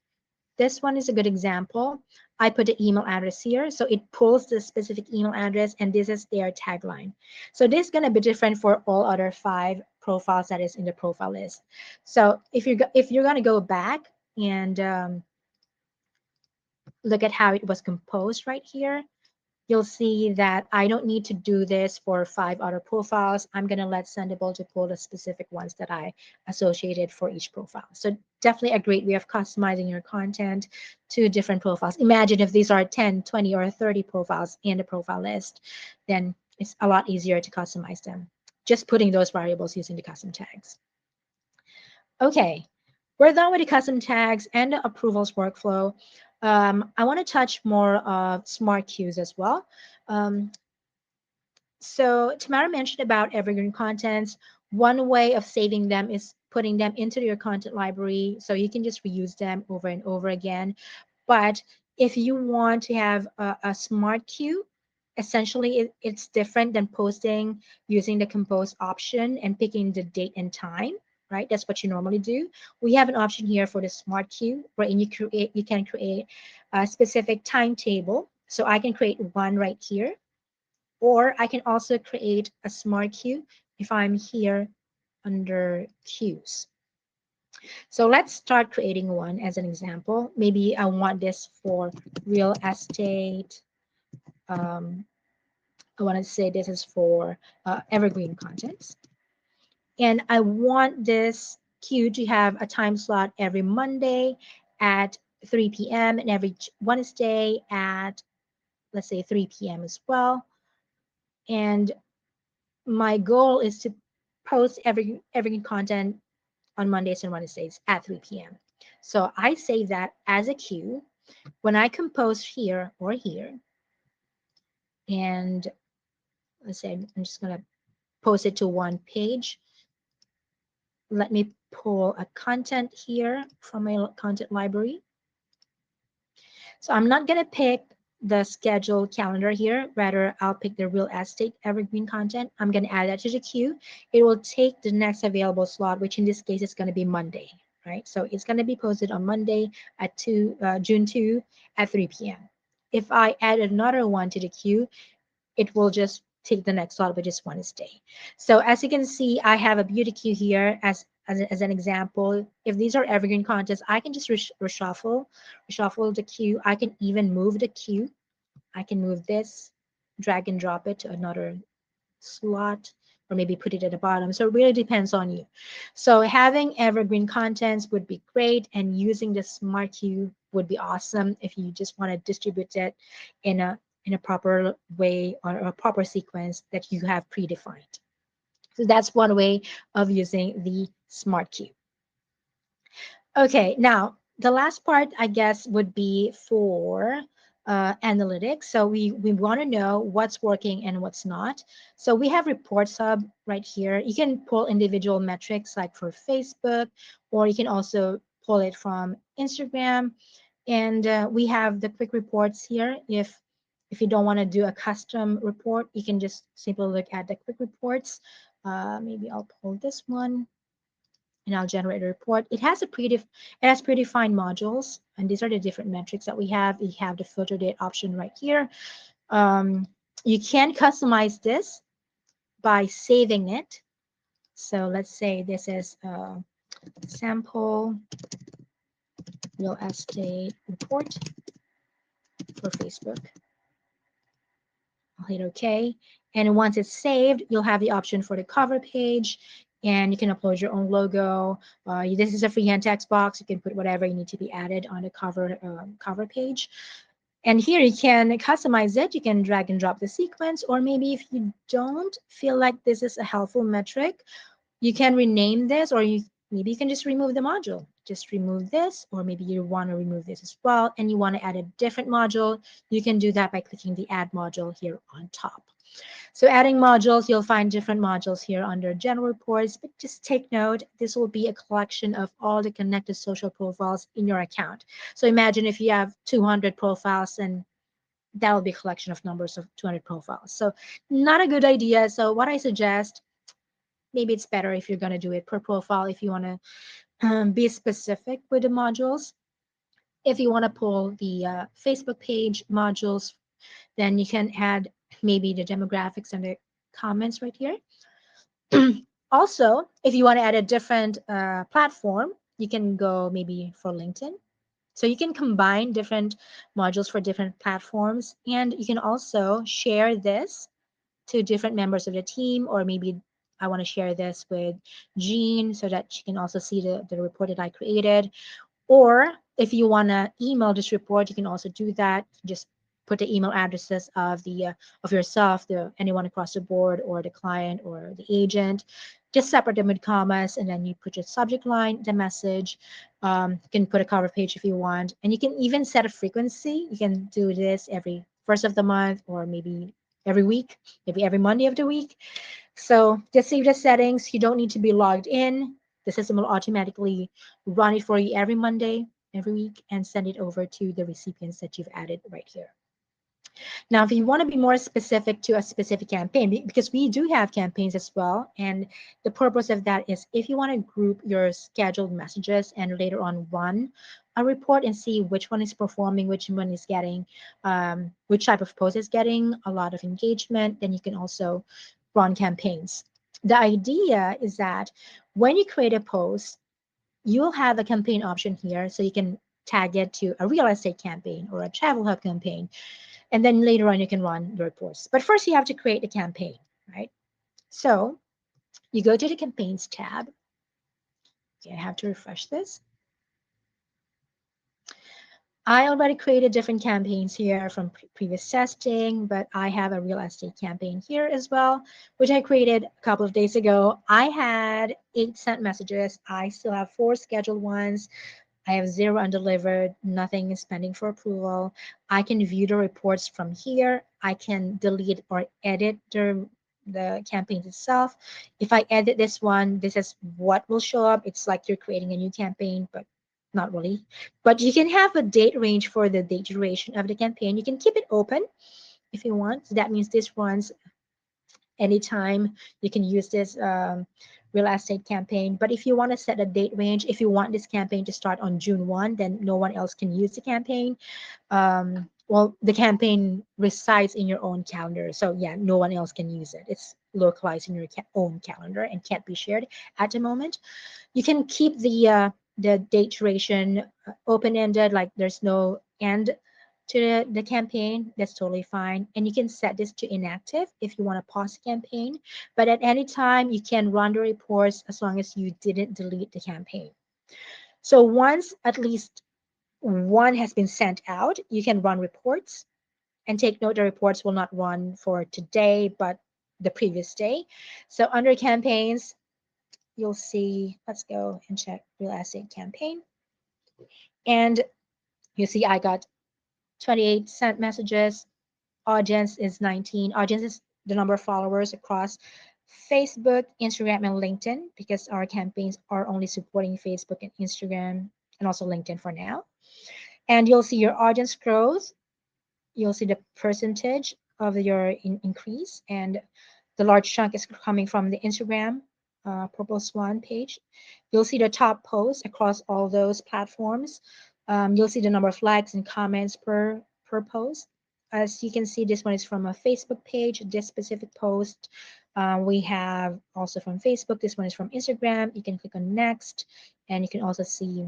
This one is a good example. I put the email address here. So it pulls the specific email address, and this is their tagline. So this is going to be different for all other 5 profiles that is in the profile list. So if you're going to go back and look at how it was composed right here, you'll see that I don't need to do this for 5 other profiles. I'm going to let Sendable to pull the specific ones that I associated for each profile. So definitely a great way of customizing your content to different profiles. Imagine if these are 10, 20, or 30 profiles in the profile list, then it's a lot easier to customize them. Just putting those variables using the custom tags. Okay, we're done with the custom tags and the approvals workflow. I want to touch more of smart queues as well. Um, so Tamara mentioned about evergreen contents. One way of saving them is putting them into your content library so you can just reuse them over and over again. But if you want to have a smart queue, essentially it's different than posting using the compose option and picking the date and time, right? That's what you normally do. We have an option here for the smart queue wherein you can create a specific timetable. So I can create one right here, or I can also create a smart queue if I'm here under queues. So let's start creating one as an example. Maybe I want this for real estate. Um, I want to say this is for evergreen contents. And I want this queue to have a time slot every Monday at 3 p.m. and every Wednesday at let's say 3 p.m. as well. And my goal is to post every content on Mondays and Wednesdays at 3 p.m. So I save that as a queue when I compose here or here. And let's say I'm just gonna post it to one page. Let me pull a content here from my content library. So I'm not gonna pick the scheduled calendar here. Rather, I'll pick the real estate evergreen content. I'm gonna add that to the queue. It will take the next available slot, which in this case is gonna be Monday, right? So it's gonna be posted on Monday at June 2 at 3 p.m. If I add another one to the queue, it will just take the next slot, which is Wednesday. So as you can see, I have a beauty queue here as an example. If these are evergreen contests, I can just reshuffle the queue. I can even move the queue. I can move this, drag and drop it to another slot, or maybe put it at the bottom. So it really depends on you. So having evergreen contents would be great, and using the smart queue would be awesome if you just want to distribute it in a proper way or a proper sequence that you have predefined. So that's one way of using the smart queue. Okay, now the last part, I guess, would be for analytics. So we want to know what's working and what's not. So we have Reports Hub right here. You can pull individual metrics like for Facebook, or you can also pull it from Instagram. And we have the quick reports here. If you don't want to do a custom report, you can just simply look at the quick reports. Maybe I'll pull this one and I'll generate a report. It has predefined modules, and these are the different metrics that we have. We have the filter date option right here. Um, you can customize this by saving it. So let's say this is a sample real estate report for Facebook. I'll hit OK. And once it's saved, you'll have the option for the cover page, and you can upload your own logo. This is a freehand text box. You can put whatever you need to be added on the cover page. And here you can customize it. You can drag and drop the sequence, or maybe if you don't feel like this is a helpful metric, you can rename this, or maybe you can just remove the module. Just remove this, or maybe you want to remove this as well, and you want to add a different module. You can do that by clicking the Add Module here on top. So adding modules, you'll find different modules here under General Reports, but just take note, this will be a collection of all the connected social profiles in your account. So imagine if you have 200 profiles, and that will be a collection of numbers of 200 profiles. So not a good idea. So what I suggest, maybe it's better if you're going to do it per profile if you want to be specific with the modules. If you want to pull the Facebook page modules, then you can add maybe the demographics and the comments right here. Also, if you want to add a different platform, you can go maybe for LinkedIn. So you can combine different modules for different platforms, and you can also share this to different members of the team, or maybe I want to share this with Jean so that she can also see the report that I created. Or if you want to email this report, you can also do that. Just put the email addresses of yourself, the anyone across the board, or the client, or the agent. Just separate them with commas, and then you put your subject line, the message. You can put a cover page if you want, and you can even set a frequency. You can do this every first of the month, or maybe every week, maybe every Monday of the week. So just save the settings. You don't need to be logged in. The system will automatically run it for you every Monday, every week, and send it over to the recipients that you've added right here. Now, if you want to be more specific to a specific campaign, because we do have campaigns as well, and the purpose of that is if you want to group your scheduled messages and later on run a report and see which one is performing, which one is getting, which type of post is getting a lot of engagement, then you can also run campaigns. The idea is that when you create a post, you'll have a campaign option here, so you can tag it to a real estate campaign or a travel hub campaign, and then later on you can run the reports. But first you have to create a campaign, right? So you go to the campaigns tab. Okay, I have to refresh this. I already created different campaigns here from previous testing, but I have a real estate campaign here as well, which I created a couple of days ago. I had 8 sent messages. I still have 4 scheduled ones. I have 0 undelivered. Nothing is pending for approval. I can view the reports from here. I can delete or edit the campaigns itself. If I edit this one, this is what will show up. It's like you're creating a new campaign, but not really. But you can have a date range for the date duration of the campaign. You can keep it open if you want. So that means this runs anytime. You can use this real estate campaign. But if you want to set a date range, if you want this campaign to start on June 1, then no one else can use the campaign. Well, the campaign resides in your own calendar. So yeah, no one else can use it. It's localized in your own calendar and can't be shared at the moment. You can keep the date duration open-ended, like there's no end to the campaign. That's totally fine. And you can set this to inactive if you want to pause the campaign. But at any time, you can run the reports as long as you didn't delete the campaign. So once at least one has been sent out, you can run reports. And take note, the reports will not run for today, but the previous day. So under campaigns, you'll see, let's go and check real estate campaign. And you see I got 28 sent messages. Audience is 19. Audience is the number of followers across Facebook, Instagram, and LinkedIn, because our campaigns are only supporting Facebook and Instagram and also LinkedIn for now. And you'll see your audience growth. You'll see the percentage of your increase, and the large chunk is coming from the Instagram Purple Swan page. You'll see the top posts across all those platforms. You'll see the number of likes and comments per post. As you can see, this one is from a Facebook page, this specific post. We have also from Facebook. This one is from Instagram. You can click on next, and you can also see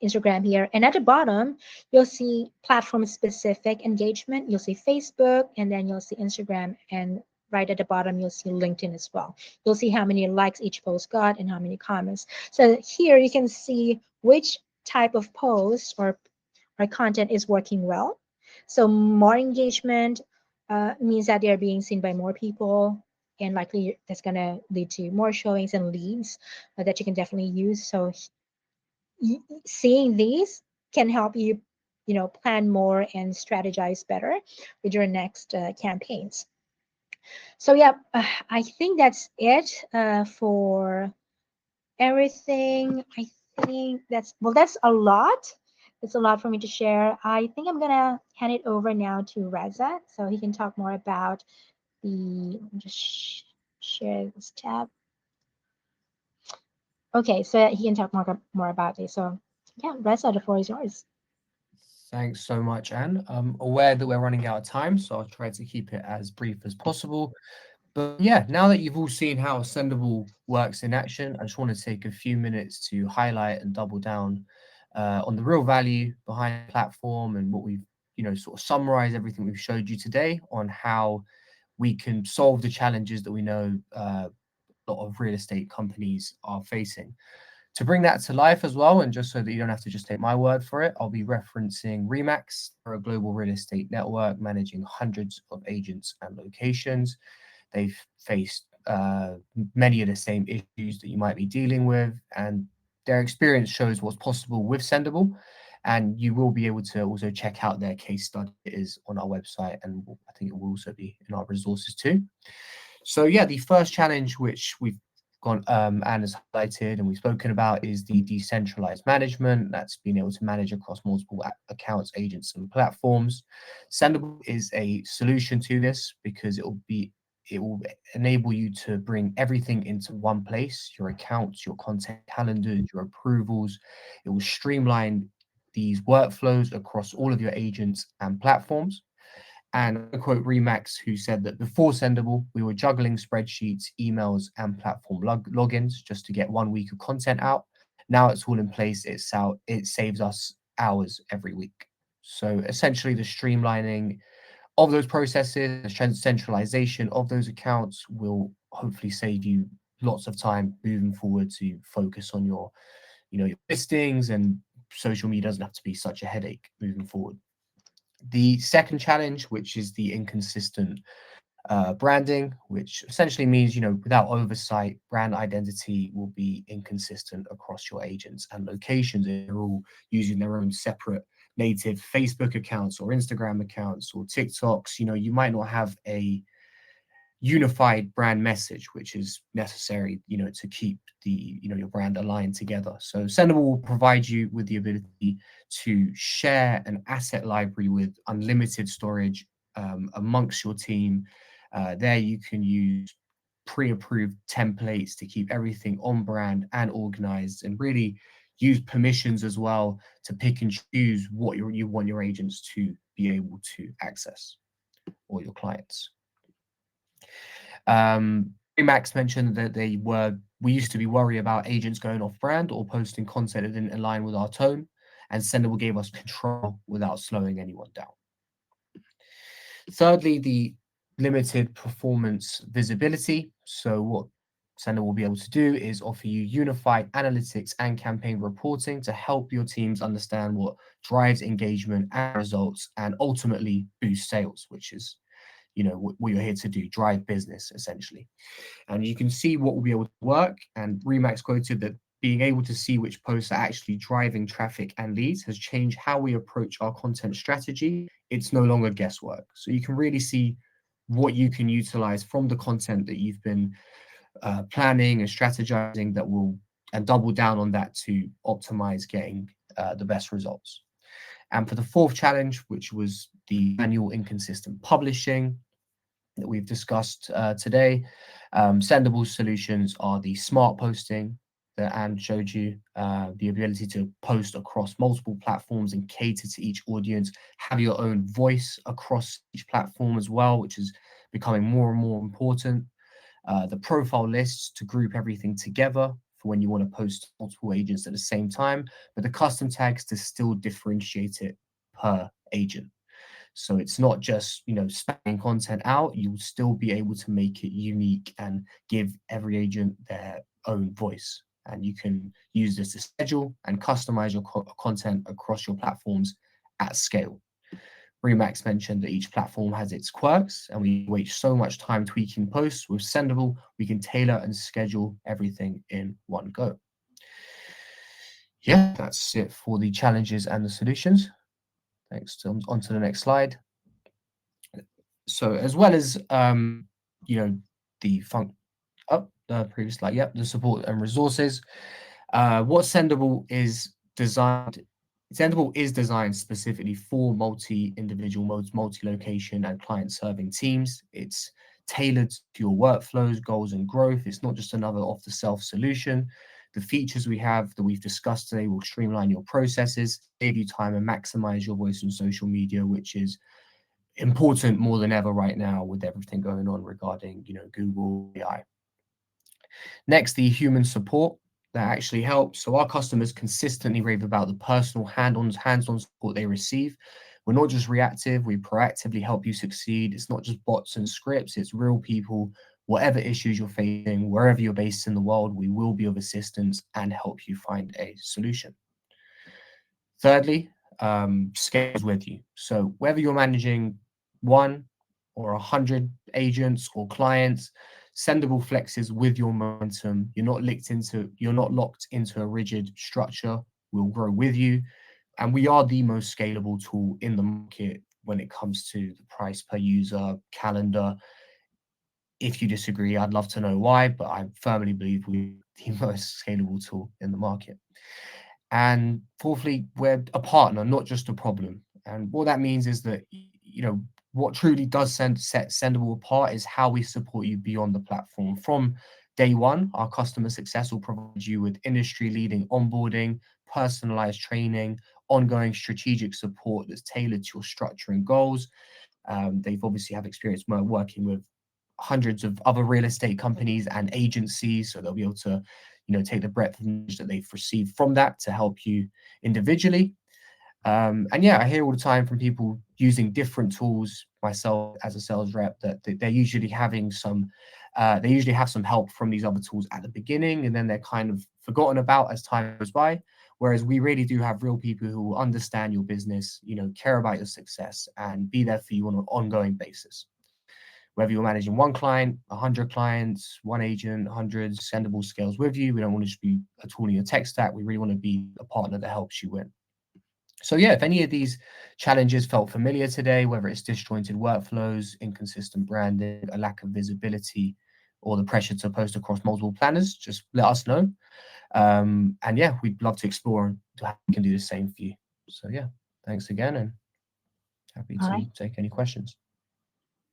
Instagram here. And at the bottom, you'll see platform specific engagement. You'll see Facebook, and then you'll see Instagram. And right at the bottom, you'll see LinkedIn as well. You'll see how many likes each post got and how many comments. So here you can see which type of post or content is working well. So more engagement means that they're being seen by more people. And likely that's going to lead to more showings and leads that you can definitely use. So seeing these can help you, plan more and strategize better with your next campaigns. So yeah, I think that's it for everything. I think that's a lot. It's a lot for me to share. I think I'm gonna hand it over now to Reza so he can talk more about just share this tab. Okay, so he can talk more about this. So yeah, Reza, the floor is yours.
Thanks so much, Anne. I'm aware that we're running out of time, so I'll try to keep it as brief as possible. But yeah, now that you've all seen how Sendable works in action, I just want to take a few minutes to highlight and double down on the real value behind the platform and what we've, sort of summarize everything we've showed you today on how we can solve the challenges that we know a lot of real estate companies are facing. To bring that to life as well, and just so that you don't have to just take my word for it, I'll be referencing Remax, or a global real estate network managing hundreds of agents and locations. They've faced many of the same issues that you might be dealing with, and their experience shows what's possible with Sendable. And you will be able to also check out their case study. It is on our website, and I think it will also be in our resources too. So yeah, the first challenge which we've gone and has highlighted and we've spoken about is the decentralized management. That's being able to manage across multiple accounts, agents, and platforms. Sendable is a solution to this because it will enable you to bring everything into one place: your accounts, your content calendars, your approvals. It will streamline these workflows across all of your agents and platforms. And I quote Remax, who said that before Sendable, we were juggling spreadsheets, emails, and platform logins just to get 1 week of content out. Now it's all in place. It saves us hours every week. So essentially, the streamlining of those processes, the centralization of those accounts will hopefully save you lots of time moving forward to focus on your listings and social media doesn't have to be such a headache moving forward. The second challenge, which is the inconsistent branding, which essentially means, without oversight, brand identity will be inconsistent across your agents and locations. They're all using their own separate native Facebook accounts or Instagram accounts or TikToks. You might not have a unified brand message, which is necessary, to keep your brand aligned together. So Sendable will provide you with the ability to share an asset library with unlimited storage amongst your team. There you can use pre-approved templates to keep everything on brand and organized, and really use permissions as well to pick and choose what you want your agents to be able to access, or your clients. Max mentioned that we used to be worried about agents going off brand or posting content that didn't align with our tone, and Sendable gave us control without slowing anyone down. Thirdly, the limited performance visibility. So what Sendable will be able to do is offer you unified analytics and campaign reporting to help your teams understand what drives engagement and results, and ultimately boost sales, which is what you're here to do, drive business essentially. And you can see what will be able to work. And Remax quoted that being able to see which posts are actually driving traffic and leads has changed how we approach our content strategy. It's no longer guesswork. So you can really see what you can utilize from the content that you've been planning and strategizing, and double down on that to optimize getting the best results. And for the fourth challenge, which was the manual inconsistent publishing that we've discussed today, Sendable solutions are the smart posting that Anne showed you, the ability to post across multiple platforms and cater to each audience, have your own voice across each platform as well, which is becoming more and more important. The profile lists to group everything together for when you want to post multiple agents at the same time, but the custom tags to still differentiate it per agent. So it's not just, spamming content out. You'll still be able to make it unique and give every agent their own voice. And you can use this to schedule and customize your content across your platforms at scale. Remax mentioned that each platform has its quirks, and we waste so much time tweaking posts. With Sendable, we can tailor and schedule everything in one go. Yeah, that's it for the challenges and the solutions. Thanks. On to the next slide. So as well as the the previous slide, the support and resources. What Sendable is designed specifically for multi-individual modes, multi-location and client-serving teams. It's tailored to your workflows, goals, and growth. It's not just another off-the-shelf solution. The features we have that we've discussed today will streamline your processes, save you time, and maximize your voice on social media, which is important more than ever right now with everything going on regarding, Google AI. Next, the human support that actually helps. So our customers consistently rave about the personal hands-on support they receive. We're not just reactive, we proactively help you succeed. It's not just bots and scripts, it's real people. Whatever issues you're facing, wherever you're based in the world, we will be of assistance and help you find a solution. Thirdly, scales with you. So whether you're managing 1 or 100 agents or clients, Sendable flexes with your momentum. You're not locked into a rigid structure. We'll grow with you. And we are the most scalable tool in the market when it comes to the price per user, calendar. If you disagree, I'd love to know why, but I firmly believe we're the most scalable tool in the market. And fourthly, we're a partner, not just a problem. And what that means is that, what truly does set Sendable apart is how we support you beyond the platform. From day one, our customer success will provide you with industry-leading onboarding, personalized training, ongoing strategic support that's tailored to your structure and goals. They've obviously have experience working with hundreds of other real estate companies and agencies, so they'll be able to, take the breadth of knowledge that they've received from that to help you individually. And I hear all the time from people using different tools. Myself as a sales rep, that they're usually having some, they usually have some help from these other tools at the beginning, and then they're kind of forgotten about as time goes by. Whereas we really do have real people who will understand your business, care about your success and be there for you on an ongoing basis. Whether you're managing one client, 100 clients, one agent, hundreds, sendable scales with you, we don't want to just be a tool in your tech stack. We really want to be a partner that helps you win. So yeah, if any of these challenges felt familiar today, whether it's disjointed workflows, inconsistent branding, a lack of visibility, or the pressure to post across multiple planners, just let us know. And yeah, we'd love to explore and how we can do the same for you. So yeah, thanks again and happy
All
to
right.
take any questions.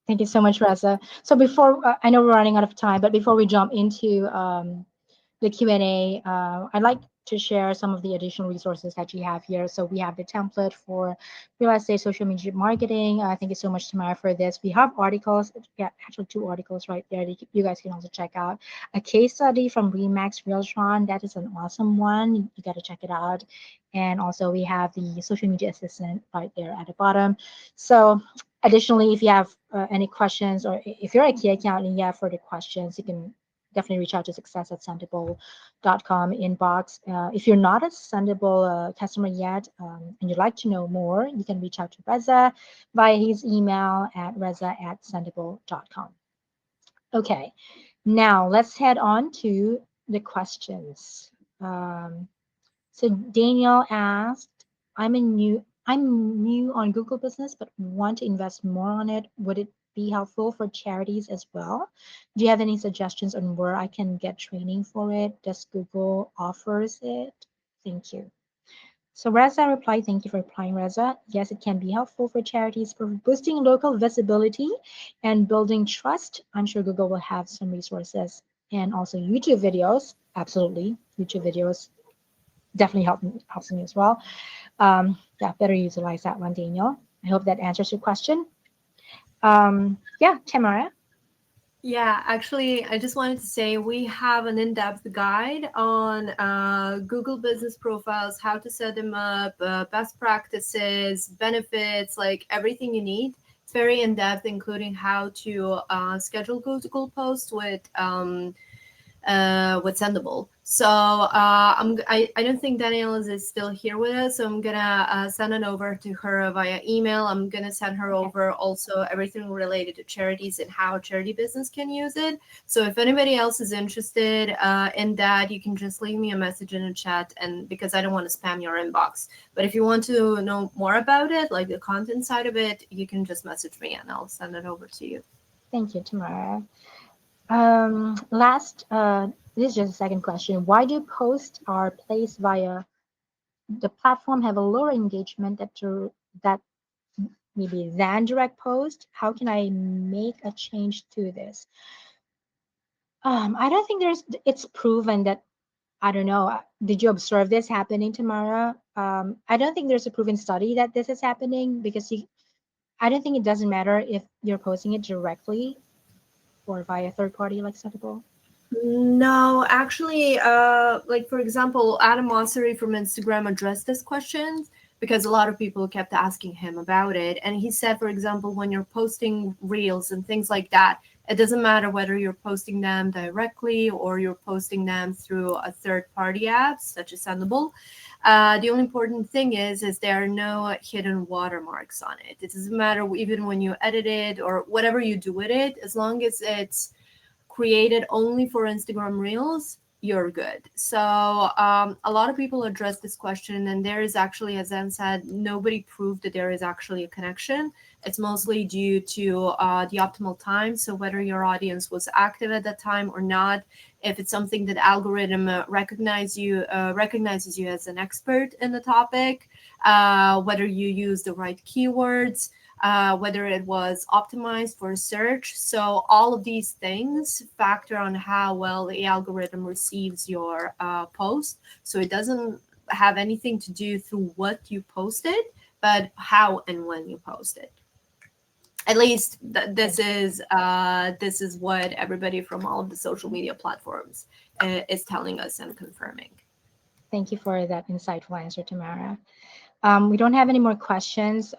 Thank you so much, Reza. So before, I know we're running out of time, but before we jump into the Q&A, I'd like to share some of the additional resources that you have here. So we have the template for real estate social media marketing. Thank you so much, Tamara, for this. We have articles, yeah, actually 2 articles right there that you guys can also check out. A case study from Remax Realtron, that is an awesome one. You got to check it out. And also we have the social media assistant right there at the bottom. So additionally, if you have any questions, or if you're a key account and you have further questions, you can definitely reach out to success@sendable.com inbox. If you're not a Sendable customer yet, and you'd like to know more, you can reach out to Reza via his email at reza@sendable.com. Okay, now let's head on to the questions. Um, so Daniel asked, I'm new on Google Business, but want to invest more on it. Would it be helpful for charities as well? Do you have any suggestions on where I can get training for it? Does Google offers it? Thank you. So Reza replied, thank you for replying, Reza. Yes, it can be helpful for charities for boosting local visibility and building trust. I'm sure Google will have some resources and also YouTube videos. Absolutely, YouTube videos definitely helps me as well. Yeah, better utilize that one, Daniel. I hope that answers your question. Yeah, Tamara.
Yeah, actually, I just wanted to say we have an in-depth guide on Google business profiles, how to set them up, best practices, benefits, like everything you need. It's very in-depth, including how to schedule Google posts with Sendable. So I don't think Danielle is still here with us, so I'm gonna send it over to her via email. I'm gonna send her over also everything related to charities and how charity business can use it. So if anybody else is interested in that, you can just leave me a message in the chat, and because I don't want to spam your inbox. But if you want to know more about it, like the content side of it, you can just message me and I'll send it over to you.
Thank you, Tamara. This is just a second question. Why do posts are placed via the platform have a lower engagement that maybe than direct post? How can I make a change to this? I don't think it's proven that, I don't know. Did you observe this happening, Tamara? I don't think there's a proven study that this is happening because I don't think it doesn't matter if you're posting it directly or via third party like Sendable.
No, actually, like for example, Adam Mosseri from Instagram addressed this question because a lot of people kept asking him about it. And he said, for example, when you're posting reels and things like that, it doesn't matter whether you're posting them directly or you're posting them through a third-party apps such as Sendable. The only important thing is there are no hidden watermarks on it. It doesn't matter even when you edit it or whatever you do with it, as long as it's created only for Instagram Reels, you're good. So a lot of people address this question, and there is actually, as Zen said, nobody proved that there is actually a connection. It's mostly due to the optimal time. So whether your audience was active at that time or not, if it's something that algorithm recognizes you as an expert in the topic, whether you use the right keywords, whether it was optimized for search. So all of these things factor on how well the algorithm receives your post. So it doesn't have anything to do through what you posted, but how and when you post it. At least this is what everybody from all of the social media platforms is telling us and confirming.
Thank you for that insightful answer, Tamara. We don't have any more questions.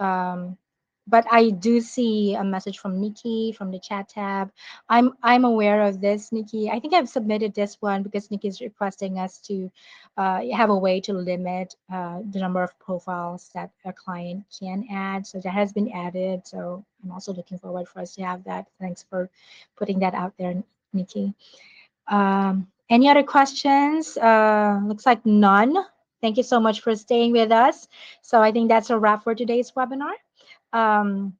but I do see a message from Nikki from the chat tab. I'm aware of this, Nikki. I think I've submitted this one because Nikki is requesting us to have a way to limit the number of profiles that a client can add. So that has been added. So I'm also looking forward for us to have that. Thanks for putting that out there, Nikki. Any other questions? Looks like none. Thank you so much for staying with us. So I think that's a wrap for today's webinar. Um,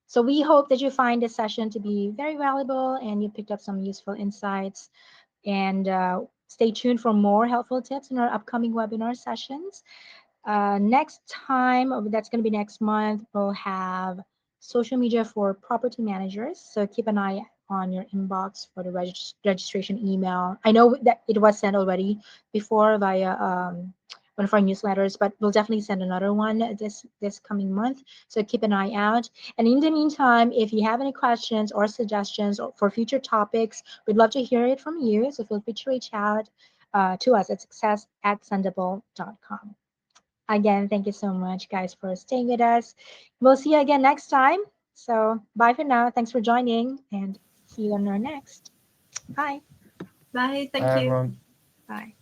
so we hope that you find this session to be very valuable and you picked up some useful insights. And stay tuned for more helpful tips in our upcoming webinar sessions. Next time, that's going to be next month, we'll have social media for property managers. So keep an eye on your inbox for the registration email. I know that it was sent already before via one of our newsletters, but we'll definitely send another one this coming month. So keep an eye out. And in the meantime, if you have any questions or suggestions for future topics, we'd love to hear it from you. So feel free to reach out to us at success@sendable.com. Again, thank you so much, guys, for staying with us. We'll see you again next time. So, bye for now. Thanks for joining, and see you on our next. Bye.
Bye.
Bye,
Thank you.
everyone.
Bye.